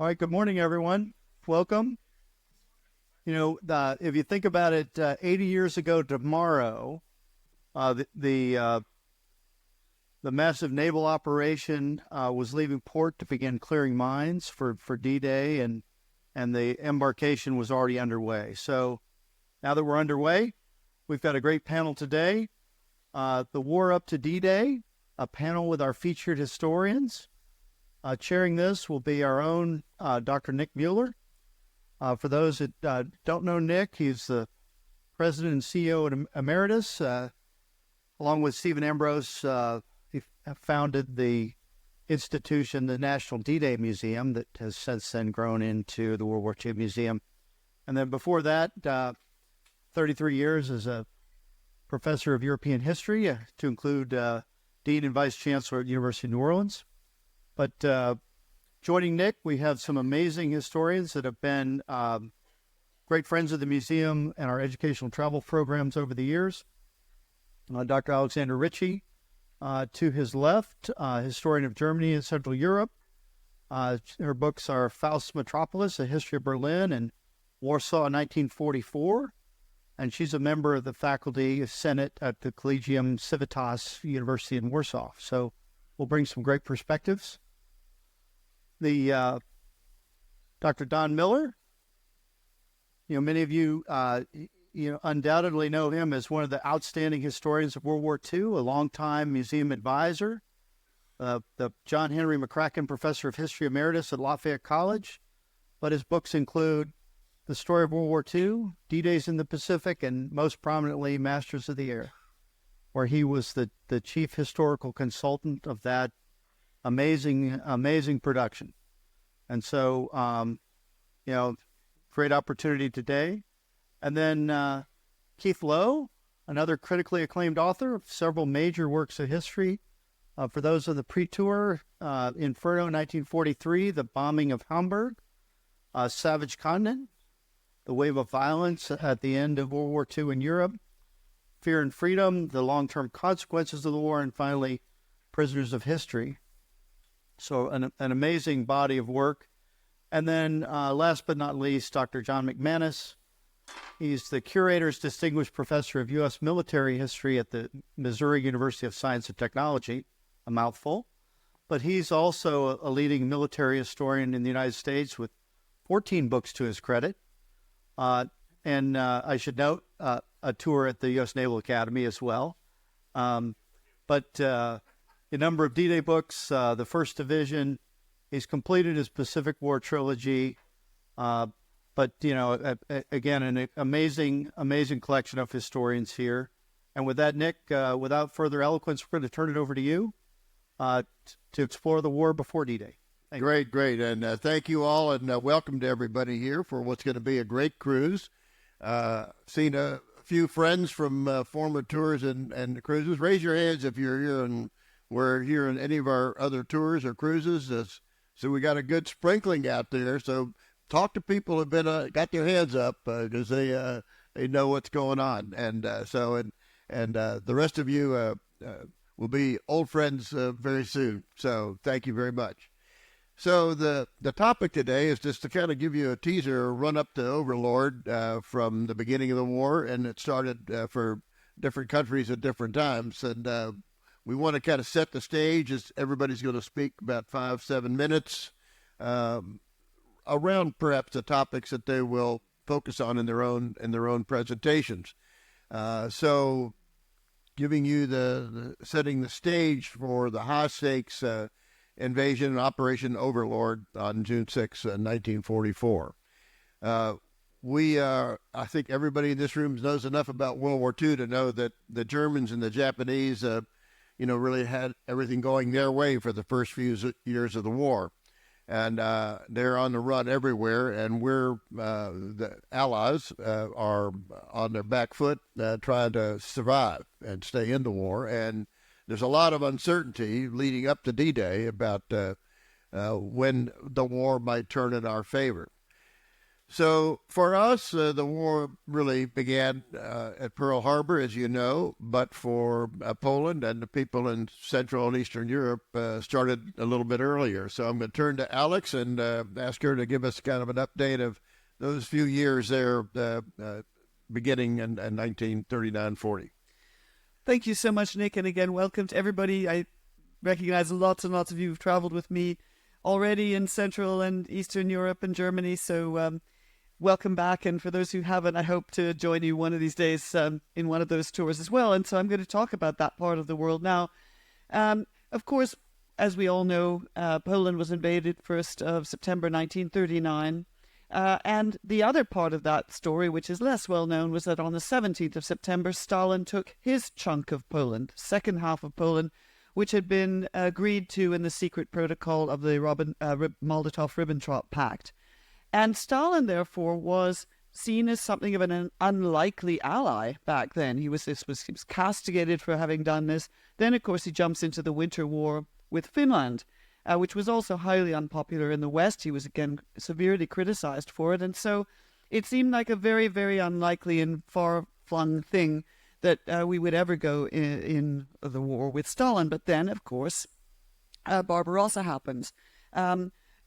All right, good morning, everyone. Welcome. If you think about it, 80 years ago tomorrow, the massive naval operation was leaving port to begin clearing mines for D-Day, and the embarkation was already underway. So now that we're underway, we've got a great panel today. The War Up to D-Day, a panel with our featured historians. Chairing this will be our own Dr. Nick Mueller. For those that don't know Nick, he's the president and CEO emeritus. Along with Stephen Ambrose, he founded the institution, the National D-Day Museum, that has since then grown into the World War II Museum. And then before that, 33 years as a professor of European history, to include dean and vice chancellor at the University of New Orleans. But joining Nick, we have some amazing historians that have been great friends of the museum and our educational travel programs over the years. Dr. Alexandra Richie, to his left, historian of Germany and Central Europe. Her books are Faust's Metropolis, A History of Berlin, and Warsaw in 1944. And she's a member of the faculty senate at the Collegium Civitas University in Warsaw. So we'll bring some great perspectives. The Dr. Don Miller, many of you, undoubtedly know him as one of the outstanding historians of World War II, a longtime museum advisor, the John Henry McCracken Professor of History Emeritus at Lafayette College. But his books include The Story of World War II, D-Days in the Pacific, and most prominently, Masters of the Air, where he was the chief historical consultant of that amazing production. And so, great opportunity today. And then Keith Lowe, another critically acclaimed author of several major works of history. For those of the pre-tour, Inferno 1943, The Bombing of Hamburg, Savage Continent, The Wave of Violence at the End of World War II in Europe, Fear and Freedom, The Long-Term Consequences of the War, and finally, Prisoners of History. So an amazing body of work. And then last but not least, Dr. John McManus. He's the Curator's Distinguished Professor of U.S. Military History at the Missouri University of Science and Technology, a mouthful. But he's also a leading military historian in the United States with 14 books to his credit. And I should note, a tour at the U.S. Naval Academy as well. A number of D-Day books, the First Division. He's completed his Pacific War trilogy. Again, an amazing collection of historians here. And with that, Nick, without further eloquence, we're going to turn it over to you to explore the war before D-Day. Great. And thank you all, and welcome to everybody here for what's going to be a great cruise. Seen a few friends from former tours and cruises. Raise your hands if you're here and we're here in any of our other tours or cruises. So we got a good sprinkling out there. So talk to people who've been got their hands up because they know what's going on. And the rest of you will be old friends very soon. So thank you very much. So the topic today is just to kind of give you a teaser, run up to Overlord from the beginning of the war, and it started for different countries at different times. And we want to kind of set the stage as everybody's going to speak about 5-7 minutes around perhaps the topics that they will focus on in their own presentations. So giving you the setting the stage for the high stakes invasion and Operation Overlord on June 6, 1944. I think everybody in this room knows enough about World War II to know that the Germans and the Japanese, really had everything going their way for the first few years of the war. And they're on the run everywhere, and the Allies are on their back foot trying to survive and stay in the war. And there's a lot of uncertainty leading up to D-Day about when the war might turn in our favor. So for us, the war really began at Pearl Harbor, as you know, but for Poland and the people in Central and Eastern Europe started a little bit earlier. So I'm going to turn to Alex and ask her to give us kind of an update of those few years there, beginning in 1939-40. Thank you so much, Nick, and again, welcome to everybody. I recognize lots and lots of you who've traveled with me already in Central and Eastern Europe and Germany, so welcome back. And for those who haven't, I hope to join you one of these days in one of those tours as well. And so I'm going to talk about that part of the world now. Of course, as we all know, Poland was invaded 1st of September 1939. And the other part of that story, which is less well known, was that on the 17th of September, Stalin took his chunk of Poland, second half of Poland, which had been agreed to in the secret protocol of the Molotov-Ribbentrop Pact. And Stalin, therefore, was seen as something of an unlikely ally back then. He was castigated for having done this. Then, of course, he jumps into the Winter War with Finland, which was also highly unpopular in the West. He was, again, severely criticized for it. And so it seemed like a very, very unlikely and far-flung thing that we would ever go in the war with Stalin. But then, of course, Barbarossa happens.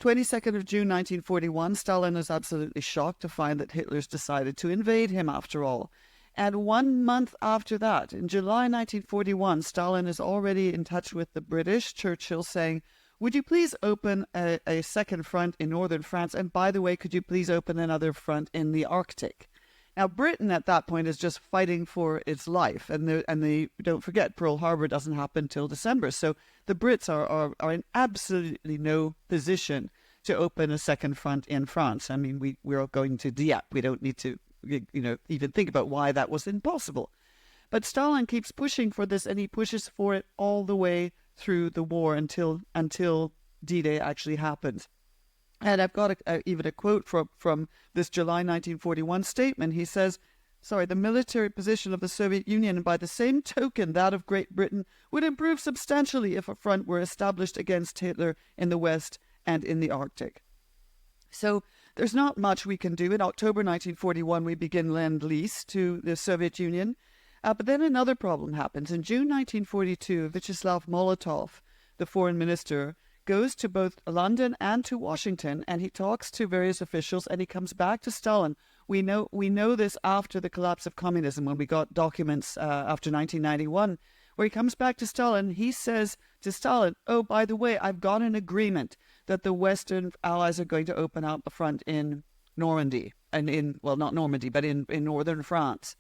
22nd of June 1941, Stalin is absolutely shocked to find that Hitler's decided to invade him after all. And 1 month after that, in July 1941, Stalin is already in touch with the British, Churchill, saying, would you please open a second front in northern France? And by the way, could you please open another front in the Arctic? Now, Britain at that point is just fighting for its life. And they don't forget, Pearl Harbor doesn't happen till December. So the Brits are in absolutely no position to open a second front in France. I mean, we're going to Dieppe. We don't need to, even think about why that was impossible. But Stalin keeps pushing for this, and he pushes for it all the way through the war until D-Day actually happens. And I've got even a quote from this July 1941 statement. He says, the military position of the Soviet Union, and by the same token that of Great Britain, would improve substantially if a front were established against Hitler in the West and in the Arctic. So there's not much we can do. In October 1941, we begin Lend-Lease to the Soviet Union. But then another problem happens. In June 1942, Vyacheslav Molotov, the foreign minister, goes to both London and to Washington, and he talks to various officials, and he comes back to Stalin. We know this after the collapse of communism, when we got documents after 1991, where he comes back to Stalin. He says to Stalin, oh, by the way, I've got an agreement that the Western allies are going to open up a front in Normandy, and not Normandy, but in northern France.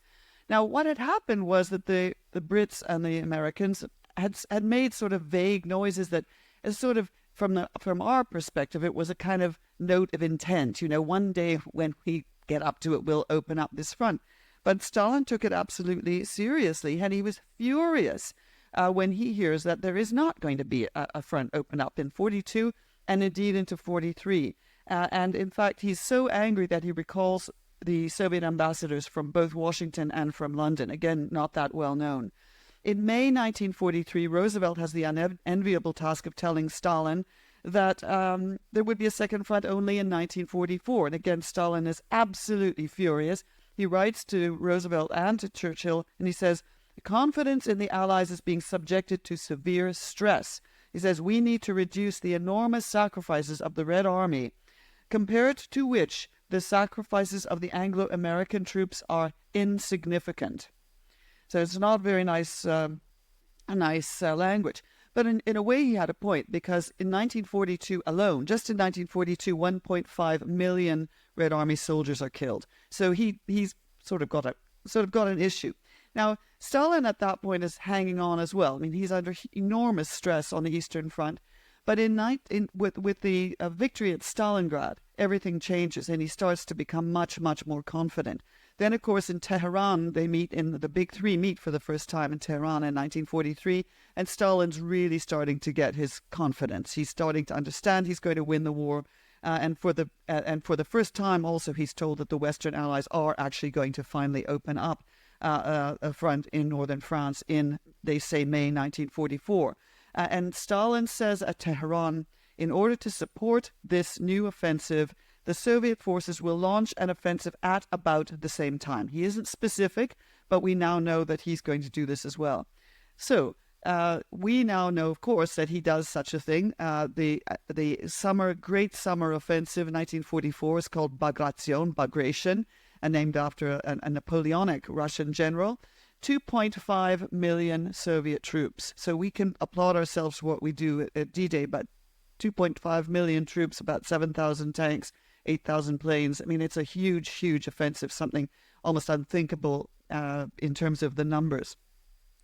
Now, what had happened was that the Brits and the Americans had made sort of vague noises that, as sort of from our perspective, it was a kind of note of intent. One day when we get up to it, we'll open up this front. But Stalin took it absolutely seriously, and he was furious when he hears that there is not going to be a front open up in 42 and indeed into 43. And in fact, he's so angry that he recalls the Soviet ambassadors from both Washington and from London. Again, not that well known. In May 1943, Roosevelt has the unenviable task of telling Stalin that there would be a second front only in 1944. And again, Stalin is absolutely furious. He writes to Roosevelt and to Churchill, and he says, confidence in the Allies is being subjected to severe stress. He says, we need to reduce the enormous sacrifices of the Red Army, compared to which the sacrifices of the Anglo-American troops are insignificant. So it's not very nice, language. But in a way, he had a point, because in 1942 alone, just in 1942, 1.5 million Red Army soldiers are killed. So he's sort of got an issue. Now, Stalin at that point is hanging on as well. I mean, he's under enormous stress on the Eastern Front. But with the victory at Stalingrad, everything changes, and he starts to become much, much more confident. Then, of course, in Tehran, the big three meet for the first time in Tehran in 1943, and Stalin's really starting to get his confidence. He's starting to understand he's going to win the war, and for the first time also he's told that the Western Allies are actually going to finally open up a front in northern France in, they say, May 1944. And Stalin says at Tehran, in order to support this new offensive, the Soviet forces will launch an offensive at about the same time. He isn't specific, but we now know that he's going to do this as well. So we now know, of course, that he does such a thing. The Great Summer Offensive in 1944 is called Bagration, named after a Napoleonic Russian general. 2.5 million Soviet troops. So we can applaud ourselves for what we do at D-Day, but 2.5 million troops, about 7,000 tanks, 8,000 planes. I mean, it's a huge, huge offensive, something almost unthinkable in terms of the numbers.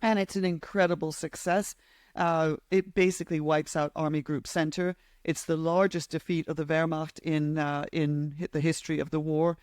And it's an incredible success. It basically wipes out Army Group Center. It's the largest defeat of the Wehrmacht in the history of the war,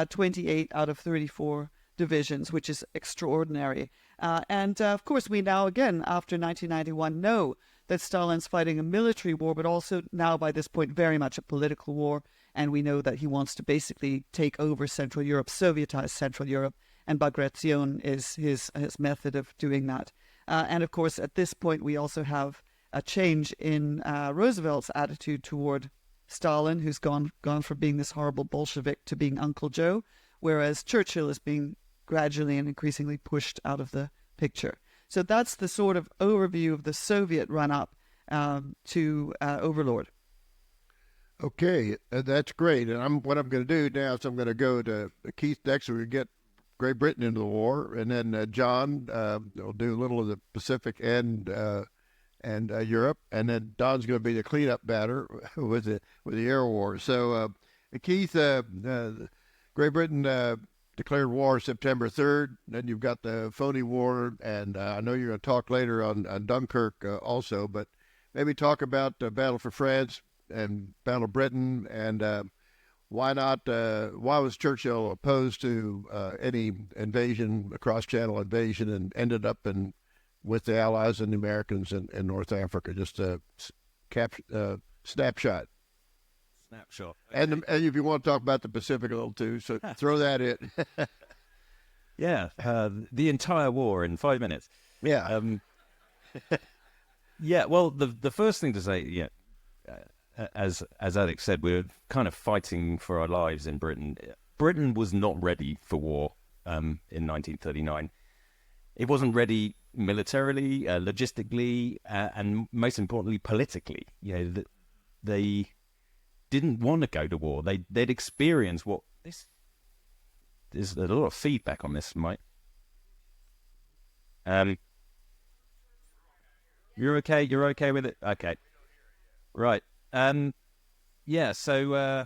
28 out of 34 divisions, which is extraordinary. And of course, we now again, after 1991, know that Stalin's fighting a military war, but also now by this point very much a political war. And we know that he wants to basically take over Central Europe, Sovietize Central Europe, and Bagration is his method of doing that. And of course, at this point, we also have a change in Roosevelt's attitude toward Stalin, who's gone from being this horrible Bolshevik to being Uncle Joe, whereas Churchill is being gradually and increasingly pushed out of the picture. So that's the sort of overview of the Soviet run-up to Overlord. Okay, that's great. And what I'm going to do now is I'm going to go to Keith next. We're going to get Great Britain into the war, and then John will do a little of the Pacific and Europe, and then Don's going to be the cleanup batter with the air war. So Keith, Great Britain declared war September 3rd. Then you've got the phony war, and I know you're going to talk later on Dunkirk also, but maybe talk about the Battle for France and Battle of Britain, and why was Churchill opposed to any invasion, a cross-channel invasion, and ended up with the Allies and the Americans in North Africa? Just a snapshot. Snapshot. Okay. And if you want to talk about the Pacific a little too, so throw that in. Yeah, the entire war in 5 minutes. Yeah. Yeah. Well, the first thing to say, yeah, as Alex said, we're kind of fighting for our lives in Britain. Britain was not ready for war in 1939. It wasn't ready militarily, logistically, and most importantly, politically. You know, they didn't want to go to war. They'd experienced what this. There's a lot of feedback on this, Mike. You're okay. You're okay with it. Okay, right. Yeah. So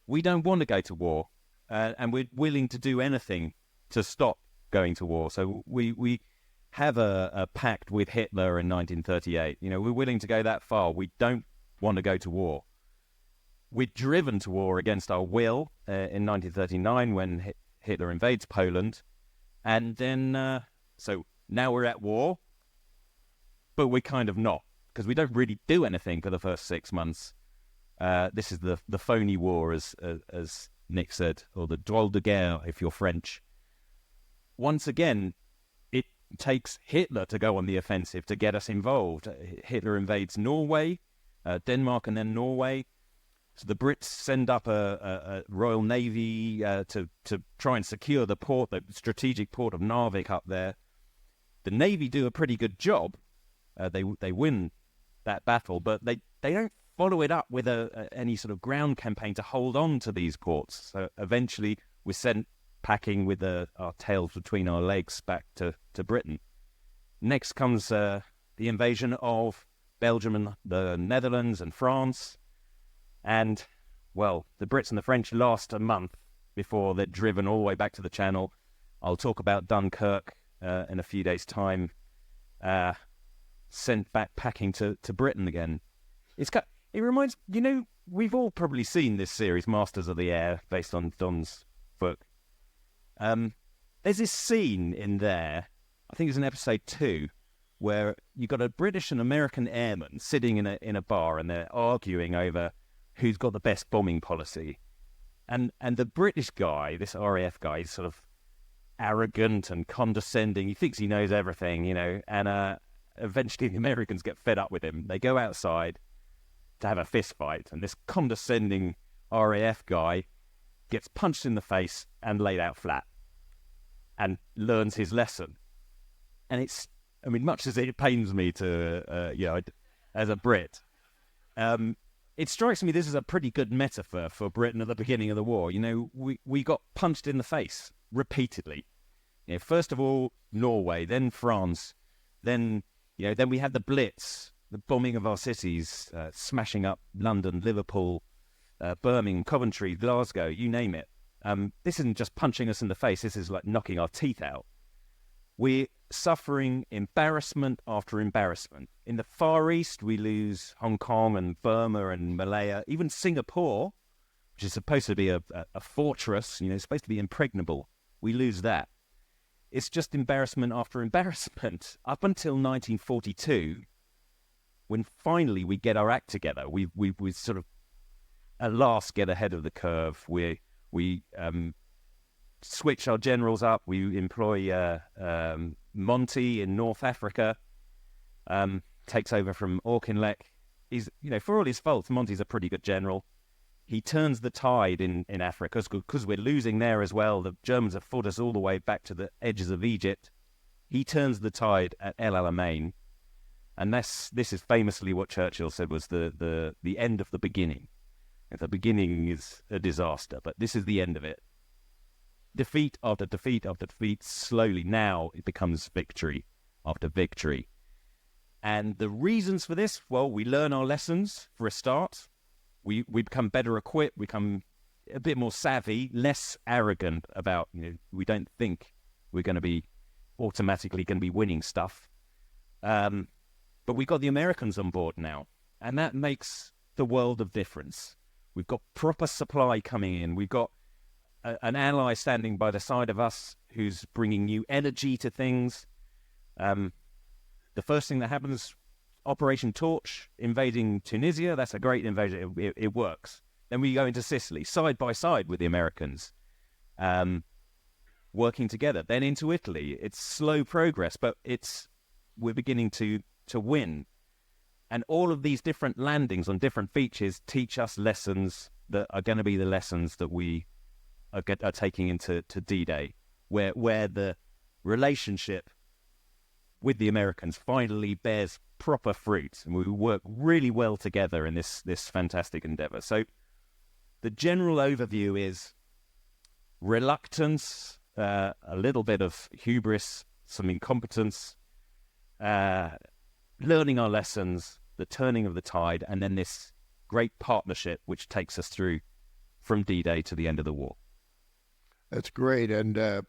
we don't want to go to war, and we're willing to do anything to stop going to war. So we have a pact with Hitler in 1938. You know, we're willing to go that far. We don't want to go to war. We're driven to war against our will in 1939 when Hitler invades Poland. And then, so now we're at war, but we're kind of not, because we don't really do anything for the first 6 months. This is the phony war, as Nick said, or the drôle de guerre, if you're French. Once again, it takes Hitler to go on the offensive to get us involved. Hitler invades Norway, Denmark, and then Norway. So the Brits send up a Royal Navy to try and secure the port, the strategic port of Narvik up there. The Navy do a pretty good job. They win that battle, but they don't follow it up with any sort of ground campaign to hold on to these ports. So eventually we're sent packing with our tails between our legs back to Britain. Next comes the invasion of Belgium and the Netherlands and France. And, well, the Brits and the French last a month before they're driven all the way back to the Channel. I'll talk about Dunkirk in a few days' time. Sent back packing to Britain again. It reminds, you know, we've all probably seen this series, Masters of the Air, based on Don's book. There's this scene in there, I think it's in episode 2, where you've got a British and American airman sitting in a bar, and they're arguing over who's got the best bombing policy. And the British guy, this RAF guy, is sort of arrogant and condescending. He thinks he knows everything, you know, and eventually the Americans get fed up with him. They go outside to have a fist fight, and this condescending RAF guy gets punched in the face and laid out flat and learns his lesson. And it's, I mean, much as it pains me to, as a Brit, it strikes me this is a pretty good metaphor for Britain at the beginning of the war. You know, we got punched in the face repeatedly. You know, first of all, Norway, then France, then we had the Blitz, the bombing of our cities, smashing up London, Liverpool, Birmingham, Coventry, Glasgow, you name it. This isn't just punching us in the face. This is like knocking our teeth out. We're suffering embarrassment after embarrassment. In the Far East, we lose Hong Kong and Burma and Malaya, even Singapore, which is supposed to be a fortress, it's supposed to be impregnable. We lose that. It's just embarrassment after embarrassment up until 1942, when finally we get our act together. We sort of at last get ahead of the curve. We switch our generals up. We employ Monty in North Africa, takes over from Auchinleck. He's, for all his faults, Monty's a pretty good general. He turns the tide in Africa because we're losing there as well. The Germans have fought us all the way back to the edges of Egypt. He turns the tide at El Alamein. And this is famously what Churchill said was the end of the beginning. And the beginning is a disaster, but this is the end of it. Defeat after defeat after defeat, slowly now it becomes victory after victory. And the reasons for this, well, we learn our lessons for a start. We become better equipped, we become a bit more savvy, less arrogant about, we don't think we're going to be automatically going to be winning stuff. But we got the Americans on board now, and that makes the world of difference. We've got proper supply coming in. We've got an ally standing by the side of us who's bringing new energy to things. The first thing that happens, Operation Torch, invading Tunisia. That's a great invasion. It works. Then we go into Sicily, side by side with the Americans, working together. Then into Italy. It's slow progress, but we're beginning to win. And all of these different landings on different beaches teach us lessons that are going to be the lessons that we are taking into D-Day, where the relationship with the Americans finally bears proper fruit, and we work really well together in this fantastic endeavor. So the general overview is reluctance, a little bit of hubris, some incompetence, learning our lessons, the turning of the tide, and then this great partnership which takes us through from D-Day to the end of the war. That's great, and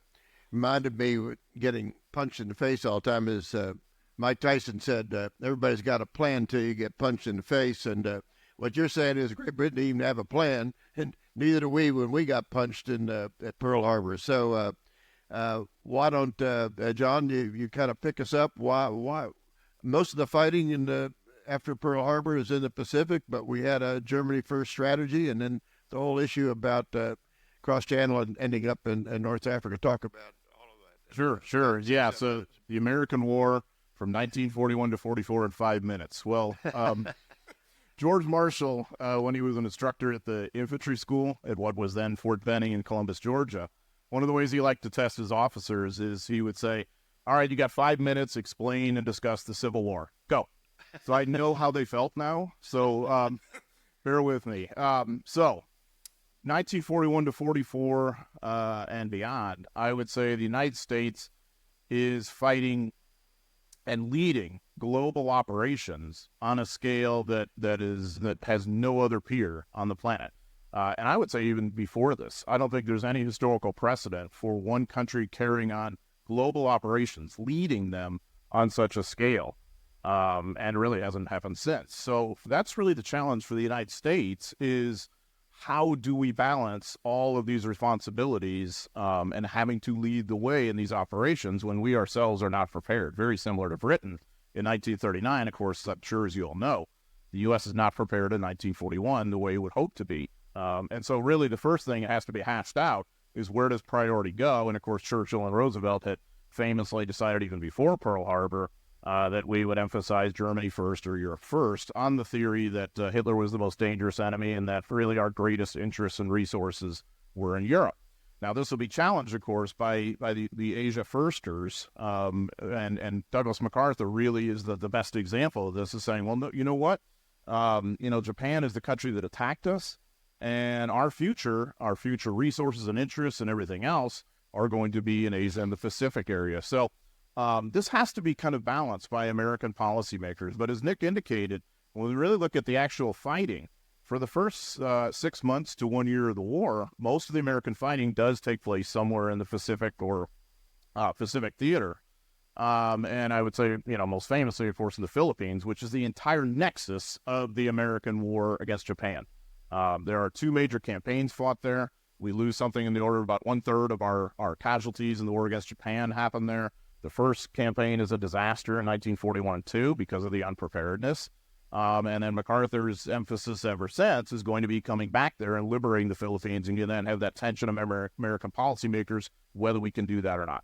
reminded me getting punched in the face all the time is Mike Tyson said, everybody's got a plan till you get punched in the face, and what you're saying is Great Britain didn't even have a plan, and neither do we when we got punched at Pearl Harbor. So why don't, John, you kind of pick us up? Why most of the fighting after Pearl Harbor is in the Pacific, but we had a Germany first strategy, and then the whole issue about cross-channel and ending up in North Africa. Talk about all of that. Sure. Yeah, so the American War from 1941 to 44 in 5 minutes. Well, George Marshall, when he was an instructor at the infantry school at what was then Fort Benning in Columbus, Georgia, one of the ways he liked to test his officers is he would say, all right, you got 5 minutes, explain and discuss the Civil War. Go. So I know how they felt now, so bear with me. So 1941 to 44 and beyond, I would say the United States is fighting and leading global operations on a scale that has no other peer on the planet. And I would say even before this, I don't think there's any historical precedent for one country carrying on global operations, leading them on such a scale, and really hasn't happened since. So that's really the challenge for the United States is how do we balance all of these responsibilities and having to lead the way in these operations when we ourselves are not prepared? Very similar to Britain in 1939, of course, I'm sure as you all know, the U.S. is not prepared in 1941 the way it would hope to be. And so really the first thing that has to be hashed out is where does priority go? And of course, Churchill and Roosevelt had famously decided even before Pearl Harbor that we would emphasize Germany first or Europe first on the theory that Hitler was the most dangerous enemy and that really our greatest interests and resources were in Europe. Now, this will be challenged, of course, by the Asia firsters, and Douglas MacArthur really is the best example of this, is saying, well, no, you know what? Japan is the country that attacked us, and our future resources and interests and everything else are going to be in Asia and the Pacific area. So this has to be kind of balanced by American policymakers. But as Nick indicated, when we really look at the actual fighting, for the first 6 months to 1 year of the war, most of the American fighting does take place somewhere in the Pacific or Pacific theater. And I would say, most famously, of course, in the Philippines, which is the entire nexus of the American war against Japan. There are 2 major campaigns fought there. We lose something in the order of about 1/3 of our casualties in the war against Japan happened there. The first campaign is a disaster in 1941-2 because of the unpreparedness. And then MacArthur's emphasis ever since is going to be coming back there and liberating the Philippines, and you then have that tension of American policymakers, whether we can do that or not.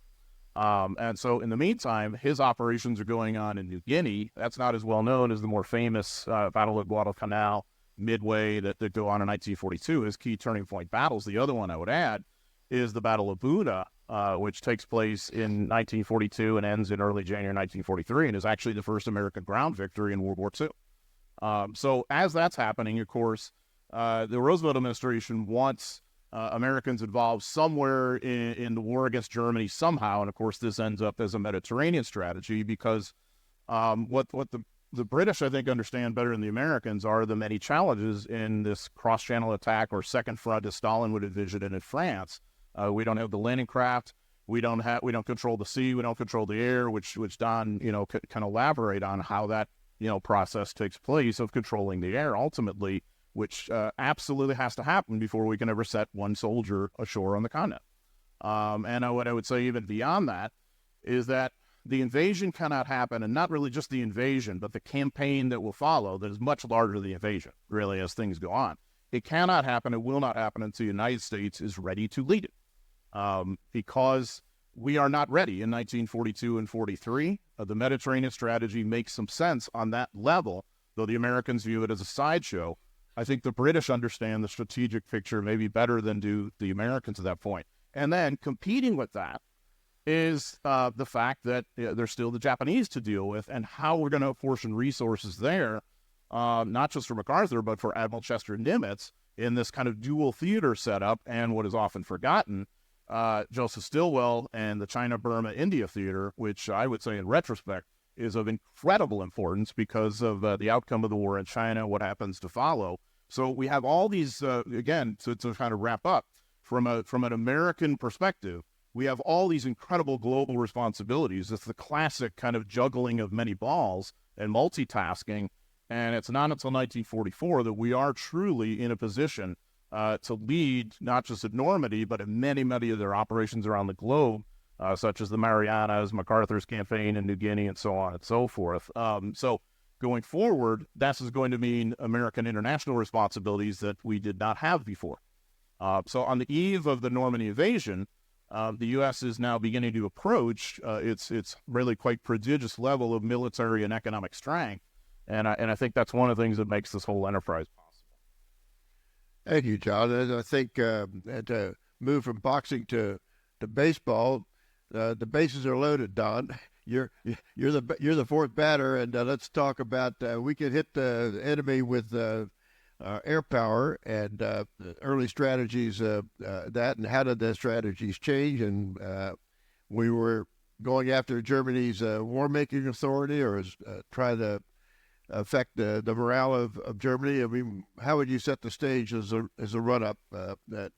And so in the meantime, his operations are going on in New Guinea. That's not as well known as the more famous Battle of Guadalcanal, Midway, that go on in 1942 as key turning point battles. The other one I would add is the Battle of Buna, which takes place in 1942 and ends in early January 1943, and is actually the first American ground victory in World War II. So as that's happening, of course, the Roosevelt administration wants Americans involved somewhere in the war against Germany somehow. And of course, this ends up as a Mediterranean strategy because what the British, I think, understand better than the Americans are the many challenges in this cross-channel attack or second front, as Stalin would envision it in France. We don't have the landing craft. We don't control the sea. We don't control the air, which Don, can elaborate on how that process takes place of controlling the air ultimately, which absolutely has to happen before we can ever set one soldier ashore on the continent. And what I would say even beyond that is that the invasion cannot happen, and not really just the invasion, but the campaign that will follow that is much larger than the invasion, really, as things go on. It cannot happen, it will not happen until the United States is ready to lead it. Because we are not ready in 1942 and 43. The Mediterranean strategy makes some sense on that level, though the Americans view it as a sideshow. I think the British understand the strategic picture maybe better than do the Americans at that point. And then competing with that is the fact that there's still the Japanese to deal with, and how we're going to apportion resources there, not just for MacArthur, but for Admiral Chester Nimitz in this kind of dual theater setup. And what is often forgotten, Joseph Stilwell and the China-Burma-India theater, which I would say in retrospect is of incredible importance because of the outcome of the war in China, what happens to follow. So we have all these, again, to kind of wrap up, from an American perspective, we have all these incredible global responsibilities. It's the classic kind of juggling of many balls and multitasking, and it's not until 1944 that we are truly in a position to lead, not just at Normandy, but in many, many of their operations around the globe, such as the Marianas, MacArthur's campaign in New Guinea, and so on and so forth. So going forward, this is going to mean American international responsibilities that we did not have before. So on the eve of the Normandy invasion, the U.S. is now beginning to approach its really quite prodigious level of military and economic strength, and I think that's one of the things that makes this whole enterprise possible. Thank you, John. And I think to move from boxing to baseball, the bases are loaded. Don, you're the fourth batter, and let's talk about we could hit the enemy with air power and early strategies that, and how did the strategies change? And we were going after Germany's war-making authority, or try to affect the morale of Germany. I mean, how would you set the stage as a run-up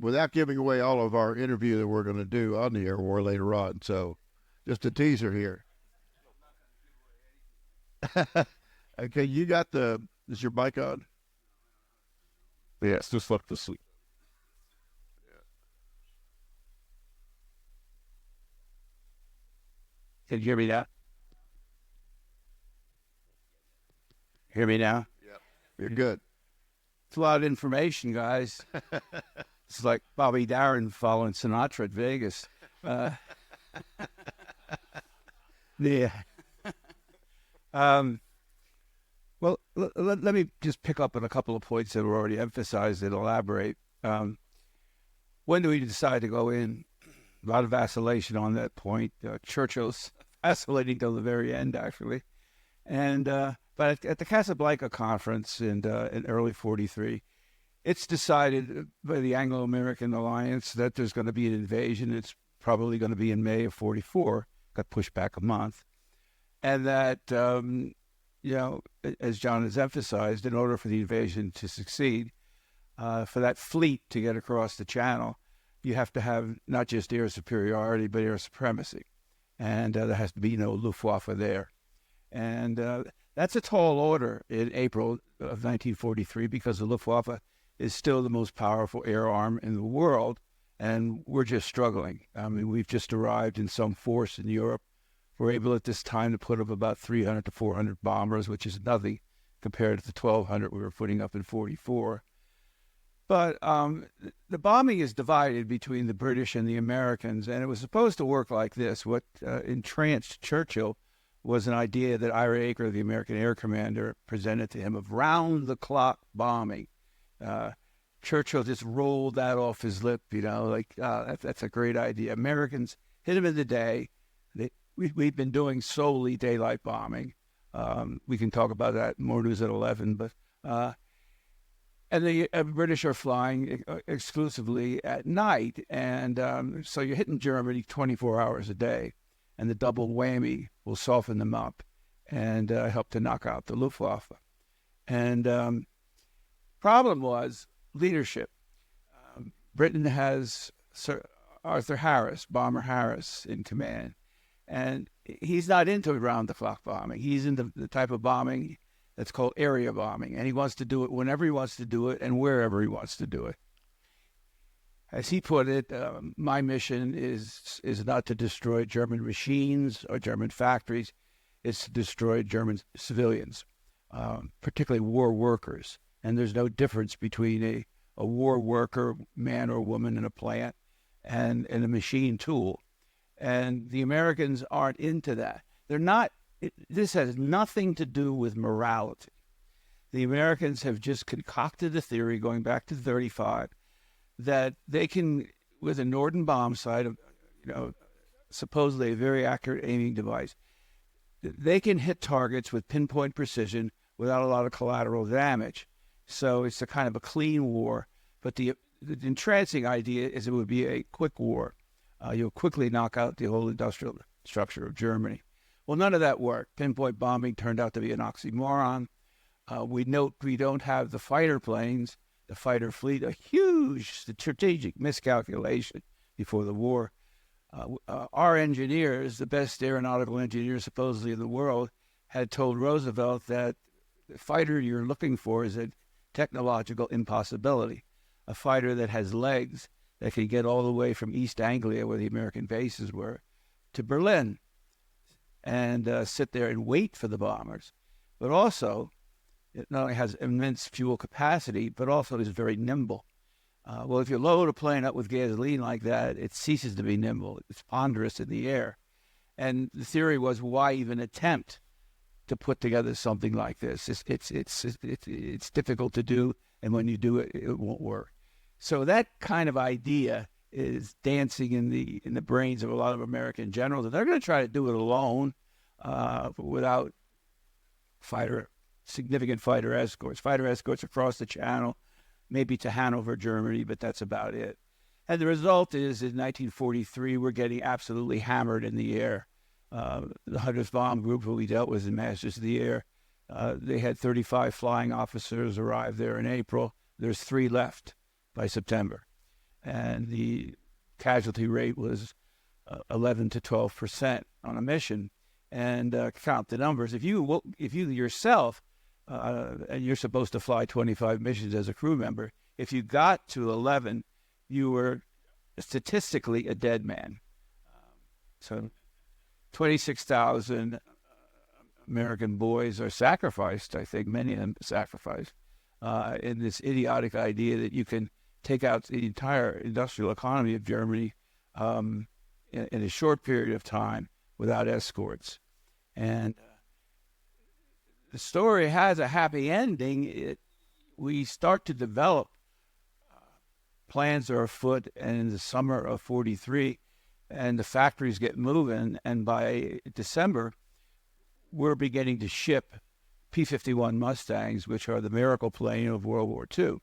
without giving away all of our interview that we're going to do on the air war later on? So just a teaser here. Okay, you got is your mic on? Yes, just flip the sleep. Can you hear me now? Hear me now? Yep. You're good. It's a lot of information, guys. It's like Bobby Darin following Sinatra at Vegas. Well, let me just pick up on a couple of points that were already emphasized and elaborate. When do we decide to go in? A lot of vacillation on that point. Churchill's vacillating till the very end, actually. And but at the Casablanca conference in early '43, it's decided by the Anglo-American alliance that there's going to be an invasion. It's probably going to be in May of '44. Got pushed back a month, and that as John has emphasized, in order for the invasion to succeed, for that fleet to get across the channel, you have to have not just air superiority, but air supremacy. And there has to be no Luftwaffe there. And that's a tall order in April of 1943 because the Luftwaffe is still the most powerful air arm in the world, and we're just struggling. I mean, we've just arrived in some force in Europe. We're able at this time to put up about 300 to 400 bombers, which is nothing compared to the 1,200 we were putting up in '44. But the bombing is divided between the British and the Americans, and it was supposed to work like this. What entranced Churchill was an idea that Ira Aker, the American air commander, presented to him of round-the-clock bombing. Churchill just rolled that off his lip, that's a great idea. Americans hit him in the day. We've been doing solely daylight bombing. We can talk about that more news at 11, but... And the British are flying exclusively at night, and so you're hitting Germany 24 hours a day, and the double whammy will soften them up and help to knock out the Luftwaffe. And problem was leadership. Britain has Sir Arthur Harris, Bomber Harris, in command, and he's not into round-the-clock bombing. He's into the type of bombing that's called area bombing, and he wants to do it whenever he wants to do it and wherever he wants to do it. As he put it, my mission is not to destroy German machines or German factories. It's to destroy German civilians, particularly war workers. And there's no difference between a war worker, man or woman in a plant, and a machine tool. And the Americans aren't into that. They're not. This has nothing to do with morality. The Americans have just concocted a theory going back to '35 that they can, with a Norden bomb sight, supposedly a very accurate aiming device, they can hit targets with pinpoint precision without a lot of collateral damage. So it's a kind of a clean war. But the entrancing idea is it would be a quick war. You'll quickly knock out the whole industrial structure of Germany. Well, none of that worked. Pinpoint bombing turned out to be an oxymoron. We note we don't have the fighter planes, the fighter fleet, a huge strategic miscalculation before the war. Our engineers, the best aeronautical engineers supposedly in the world, had told Roosevelt that the fighter you're looking for is a technological impossibility, a fighter that has legs that can get all the way from East Anglia, where the American bases were, to Berlin, and sit there and wait for the bombers. But also, it not only has immense fuel capacity, but also is very nimble. Well, if you load a plane up with gasoline like that, it ceases to be nimble. It's ponderous in the air. And the theory was, why even attempt to put together something like this? It's difficult to do, and when you do it, it won't work. So that kind of idea is dancing in the brains of a lot of American generals, and they're going to try to do it alone, without significant fighter escorts. Fighter escorts across the channel, maybe to Hanover, Germany, but that's about it. And the result is, in 1943, we're getting absolutely hammered in the air. The 100th Bomb Group, who we dealt with in Masters of the Air, they had 35 flying officers arrive there in April. There's 3 left by September. And the casualty rate was 11 to 12% on a mission. And count the numbers. If you yourself, and you're supposed to fly 25 missions as a crew member, if you got to 11, you were statistically a dead man. So 26,000 American boys are sacrificed, I think, many of them sacrificed, in this idiotic idea that you can take out the entire industrial economy of Germany in a short period of time without escorts. And the story has a happy ending. We start to develop plans are afoot, and in the summer of 43, and the factories get moving, and by December, we're beginning to ship P-51 Mustangs, which are the miracle plane of World War II.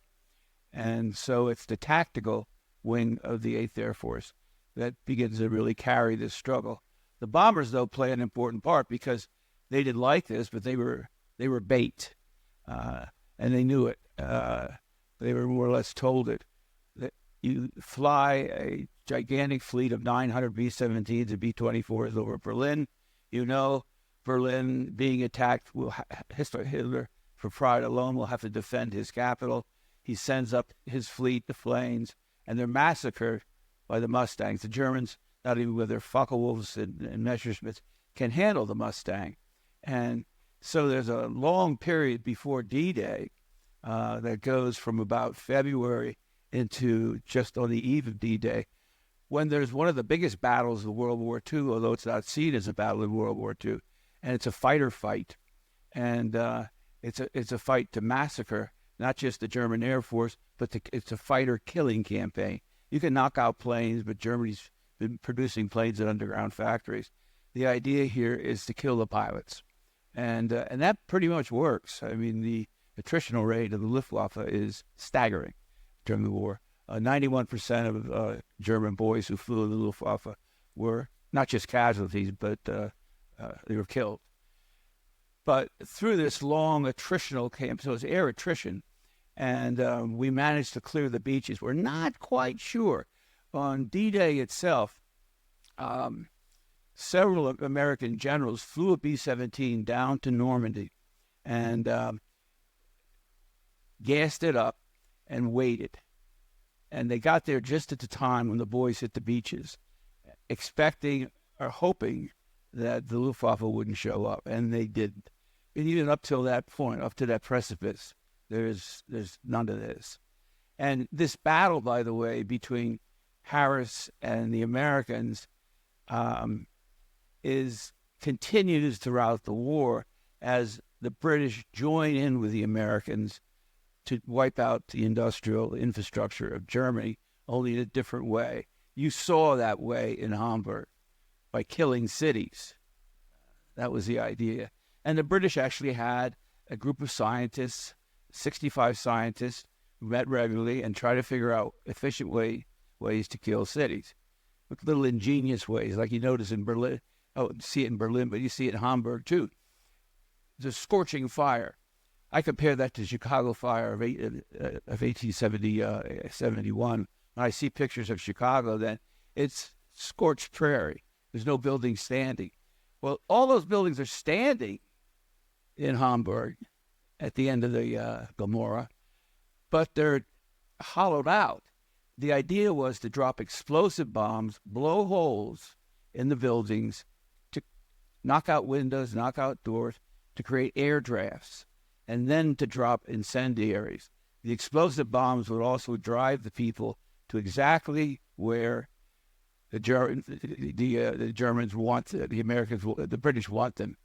And so it's the tactical wing of the 8th Air Force that begins to really carry this struggle. The bombers, though, play an important part because they didn't like this, but they were bait, and they knew it. They were more or less told it. That you fly a gigantic fleet of 900 B-17s and B-24s over Berlin. You know, Berlin being attacked, Hitler, for pride alone, will have to defend his capital. He sends up his fleet, the planes, and they're massacred by the Mustangs. The Germans, not even with their Focke-Wulfs and Messerschmitts, can handle the Mustang. And so there's a long period before D-Day that goes from about February into just on the eve of D-Day, when there's one of the biggest battles of World War II, although it's not seen as a battle in World War II, and it's a fighter fight. And it's a fight to massacre not just the German Air Force, but it's a fighter-killing campaign. You can knock out planes, but Germany's been producing planes in underground factories. The idea here is to kill the pilots. And that pretty much works. I mean, the attritional rate of the Luftwaffe is staggering during the war. 91% of German boys who flew in the Luftwaffe were not just casualties, but they were killed. But through this long attritional camp, so it's air attrition, and we managed to clear the beaches. We're not quite sure. On D-Day itself, several American generals flew a B-17 down to Normandy and gassed it up and waited. And they got there just at the time when the boys hit the beaches, expecting or hoping that the Luftwaffe wouldn't show up, and they didn't. And even up till that point, up to that precipice, there's none of this. And this battle, by the way, between Harris and the Americans continues throughout the war as the British join in with the Americans to wipe out the industrial infrastructure of Germany, only in a different way. You saw that way in Hamburg by killing cities. That was the idea. And the British actually had a group of scientists, 65 scientists, who met regularly and tried to figure out efficient ways to kill cities. With little ingenious ways, like you notice in Berlin. Oh, you see it in Berlin, but you see it in Hamburg too. It's a scorching fire. I compare that to Chicago fire of 1871. When I see pictures of Chicago, then it's scorched prairie. There's no building standing. Well, all those buildings are standing in Hamburg at the end of the Gomorrah, but they're hollowed out. The idea was to drop explosive bombs, blow holes in the buildings, to knock out windows, knock out doors, to create air drafts, and then to drop incendiaries. The explosive bombs would also drive the people to exactly where the Germans want, the British want them.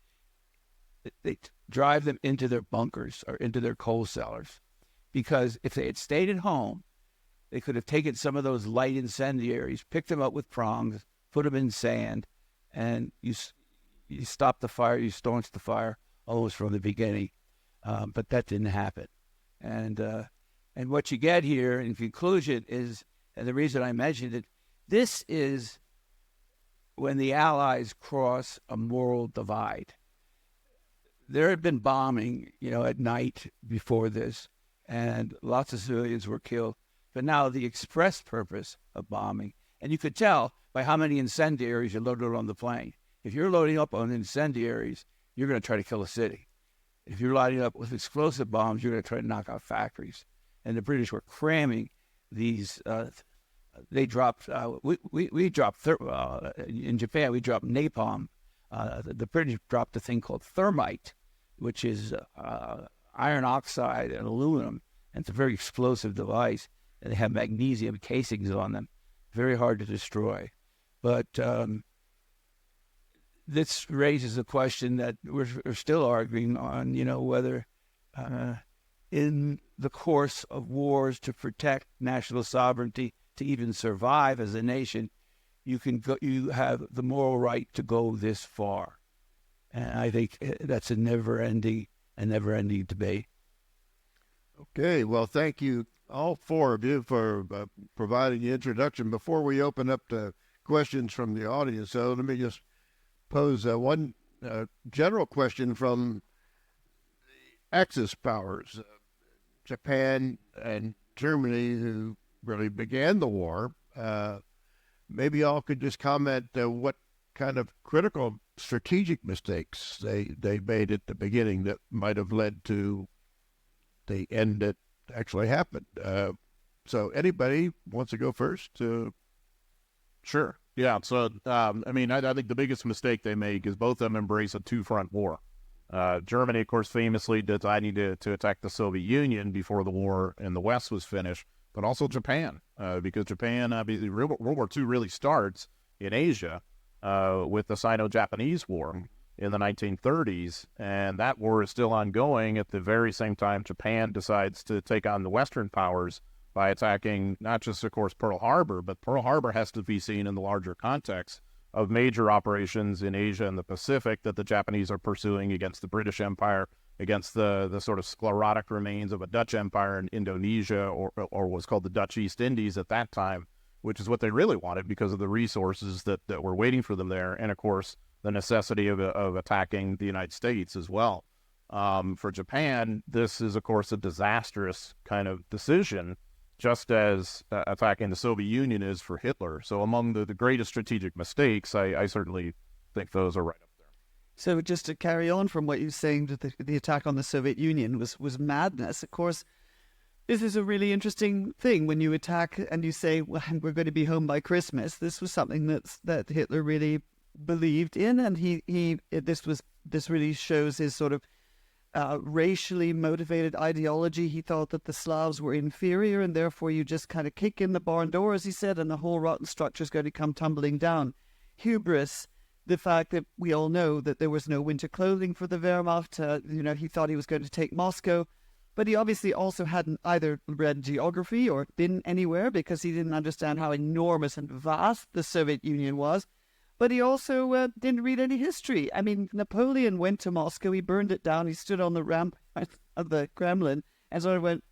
They drive them into their bunkers or into their coal cellars, because if they had stayed at home, they could have taken some of those light incendiaries, picked them up with prongs, put them in sand, and you stop the fire, you staunch the fire almost from the beginning. But that didn't happen. And what you get here in conclusion is, and the reason I mentioned it, this is when the Allies cross a moral divide. There had been bombing, at night before this, and lots of civilians were killed. But now the express purpose of bombing, and you could tell by how many incendiaries you loaded on the plane. If you're loading up on incendiaries, you're going to try to kill a city. If you're lighting up with explosive bombs, you're going to try to knock out factories. And the British were cramming these. They dropped. We dropped in Japan. We dropped napalm. The British dropped a thing called thermite, which is iron oxide and aluminum, and it's a very explosive device. And they have magnesium casings on them, very hard to destroy. But this raises a question that we're still arguing on, whether in the course of wars to protect national sovereignty, to even survive as a nation, you have the moral right to go this far. And I think that's a never-ending debate. Okay, well, thank you, all four of you, for providing the introduction. Before we open up to questions from the audience, so let me just pose one general question from the Axis powers, Japan and Germany, who really began the war. Maybe y'all could just comment what kind of critical strategic mistakes they made at the beginning that might have led to the end that actually happened. So anybody wants to go first? Sure. Yeah. So, I think the biggest mistake they make is both of them embrace a two-front war. Germany, of course, famously deciding to attack the Soviet Union before the war in the West was finished, but also Japan, because Japan, obviously, World War II really starts in Asia with the Sino-Japanese War in the 1930s, and that war is still ongoing. At the very same time, Japan decides to take on the Western powers by attacking not just, of course, Pearl Harbor, but Pearl Harbor has to be seen in the larger context of major operations in Asia and the Pacific that the Japanese are pursuing against the British Empire, against the sort of sclerotic remains of a Dutch Empire in Indonesia, or what's called the Dutch East Indies at that time, which is what they really wanted because of the resources that were waiting for them there, and of course the necessity of attacking the United States as well. For Japan, this is, of course, a disastrous kind of decision, just as attacking the Soviet Union is for Hitler. So among the greatest strategic mistakes, I certainly think those are right up there. So just to carry on from what you're saying, that the attack on the Soviet Union was madness. Of course, this is a really interesting thing when you attack and you say, well, we're going to be home by Christmas. This was something that Hitler really believed in, and this really shows his sort of racially motivated ideology. He thought that the Slavs were inferior, and therefore you just kind of kick in the barn door, as he said, and the whole rotten structure is going to come tumbling down. Hubris, the fact that we all know that there was no winter clothing for the Wehrmacht. He thought he was going to take Moscow, but he obviously also hadn't either read geography or been anywhere, because he didn't understand how enormous and vast the Soviet Union was. But he also didn't read any history. I mean, Napoleon went to Moscow, he burned it down, he stood on the ramp of the Kremlin and sort of went,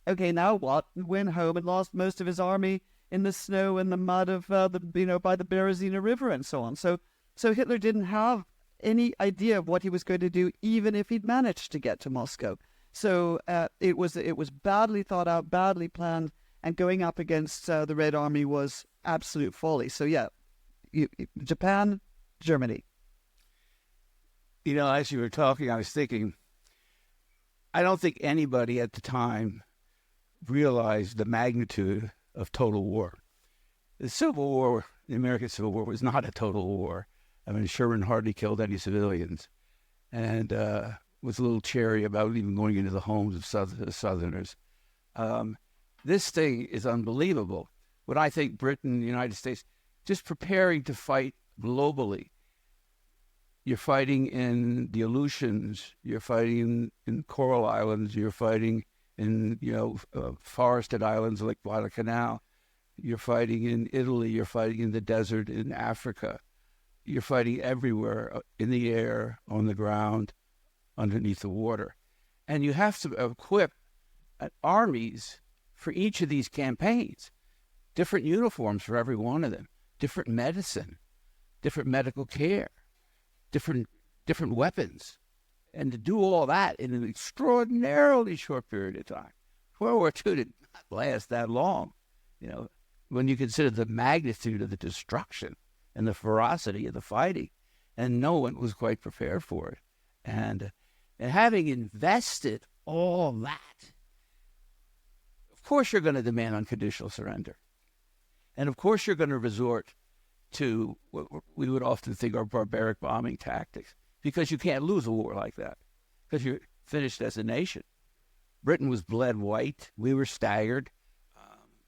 okay, now what? And went home and lost most of his army in the snow and the mud of by the Berezina River and so on. So Hitler didn't have any idea of what he was going to do, even if he'd managed to get to Moscow. So it was badly thought out, badly planned, and going up against the Red Army was absolute folly. So yeah, Japan, Germany. As you were talking, I was thinking, I don't think anybody at the time realized the magnitude of total war. The Civil War, the American Civil War, was not a total war. I mean, Sherman hardly killed any civilians, and was a little chary about even going into the homes of Southerners. This thing is unbelievable. What I think Britain, the United States, just preparing to fight globally. You're fighting in the Aleutians, you're fighting in Coral Islands, you're fighting in, forested islands like Guadalcanal, you're fighting in Italy, you're fighting in the desert in Africa, you're fighting everywhere, in the air, on the ground, underneath the water. And you have to equip armies for each of these campaigns, different uniforms for every one of them, different medicine, different medical care, different weapons. And to do all that in an extraordinarily short period of time. World War II did not last that long, when you consider the magnitude of the destruction and the ferocity of the fighting. And no one was quite prepared for it. And having invested all that, of course you're going to demand unconditional surrender. And of course you're going to resort to what we would often think are barbaric bombing tactics, because you can't lose a war like that, because you're finished as a nation. Britain was bled white. We were staggered,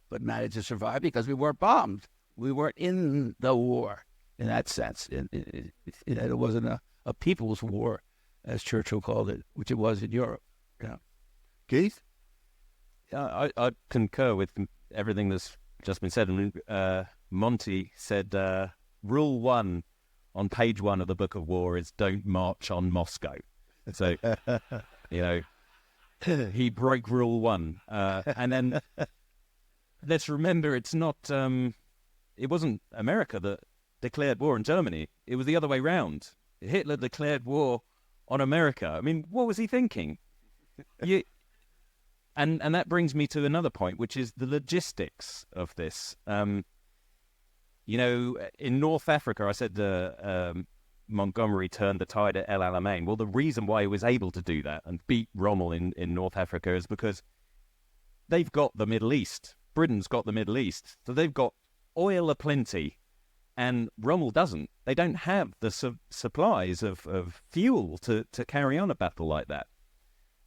but managed to survive because we weren't bombed. We weren't in the war. in that sense. It wasn't a people's war, as Churchill called it, which it was in Europe. Yeah. Keith? I concur with everything that's just been said. And Monty said, rule 1 on page 1 of the Book of War is don't march on Moscow. So, he broke rule 1. And then let's remember it's not, it wasn't America that declared war on Germany. It was the other way round. Hitler declared war on America. I mean, what was he thinking? And that brings me to another point, which is the logistics of this. In North Africa, I said Montgomery turned the tide at El Alamein. Well, the reason why he was able to do that and beat Rommel in North Africa is because they've got the Middle East. Britain's got the Middle East. So they've got oil aplenty, and Rommel doesn't. They don't have the supplies of fuel to carry on a battle like that.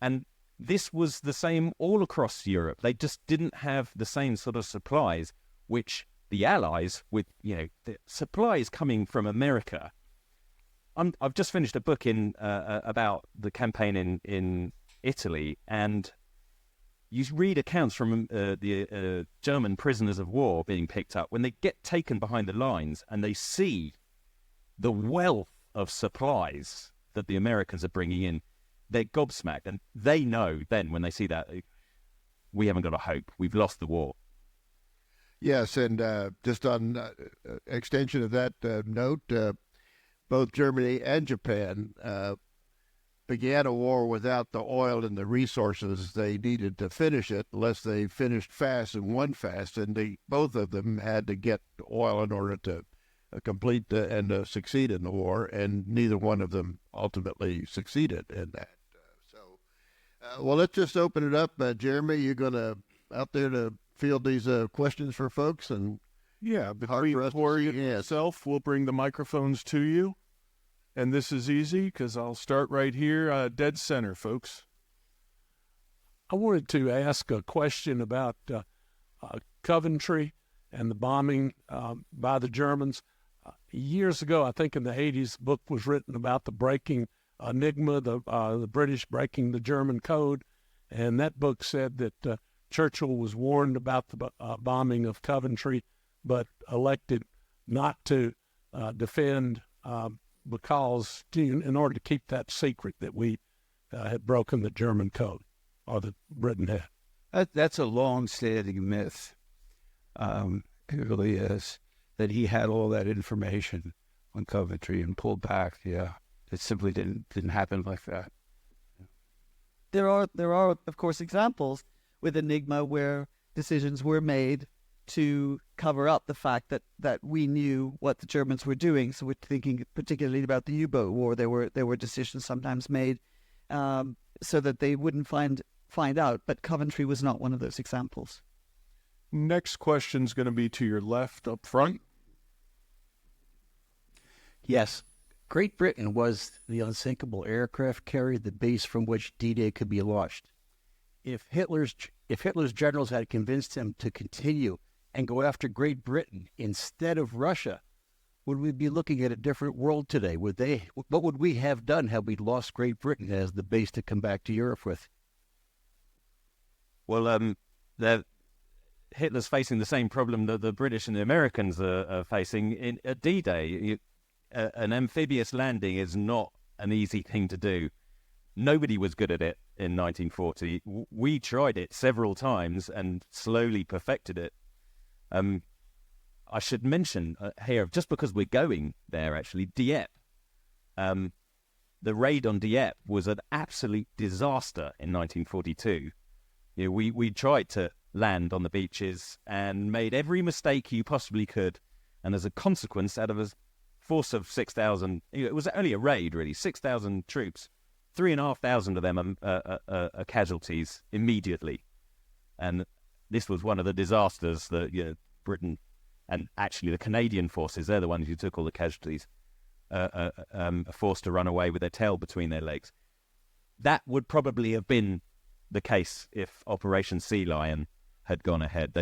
And this was the same all across Europe. They just didn't have the same sort of supplies, which the Allies, with the supplies coming from America. I've just finished a book about the campaign in Italy, and you read accounts from the German prisoners of war being picked up when they get taken behind the lines and they see the wealth of supplies that the Americans are bringing in. They're gobsmacked, and they know then when they see that, we haven't got a hope. We've lost the war. Yes, and just on extension of that note, both Germany and Japan began a war without the oil and the resources they needed to finish it, unless they finished fast and won fast, and both of them had to get oil in order to complete and succeed in the war, and neither one of them ultimately succeeded in that. Well, let's just open it up. Jeremy, you're going to out there to field these questions for folks? And yeah, before you yourself, we'll bring the microphones to you. And this is easy because I'll start right here, dead center, folks. I wanted to ask a question about Coventry and the bombing by the Germans. Years ago, I think in the 80s, a book was written about the breaking enigma, the British breaking the German code, and that book said that Churchill was warned about the bombing of Coventry, but elected not to defend because in order to keep that secret that we had broken the German code, or that Britain had. That's a long-standing myth. It really is, that he had all that information on Coventry and pulled back. Yeah. It simply didn't happen like that. There are, of course, examples with Enigma where decisions were made to cover up the fact that we knew what the Germans were doing. So we're thinking particularly about the U-boat war. There were decisions sometimes made so that they wouldn't find out. But Coventry was not one of those examples. Next question's going to be to your left up front. Yes. Great Britain was the unsinkable aircraft carrier, the base from which D-Day could be launched. If Hitler's generals had convinced him to continue and go after Great Britain instead of Russia, would we be looking at a different world today? What would we have done had we lost Great Britain as the base to come back to Europe with? Well, Hitler's facing the same problem that the British and the Americans are facing at D-Day. An amphibious landing is not an easy thing to do. Nobody was good at it in 1940. We tried it several times and slowly perfected it. I should mention here, just because we're going there, actually, Dieppe. The raid on Dieppe was an absolute disaster in 1942. We tried to land on the beaches and made every mistake you possibly could. And as a consequence, out of a force of 6,000, it was only a raid, really, 6,000 troops, 3,500 of them are casualties immediately. And this was one of the disasters that Britain and actually the Canadian forces, they're the ones who took all the casualties, are forced to run away with their tail between their legs. That would probably have been the case if Operation Sea Lion had gone ahead.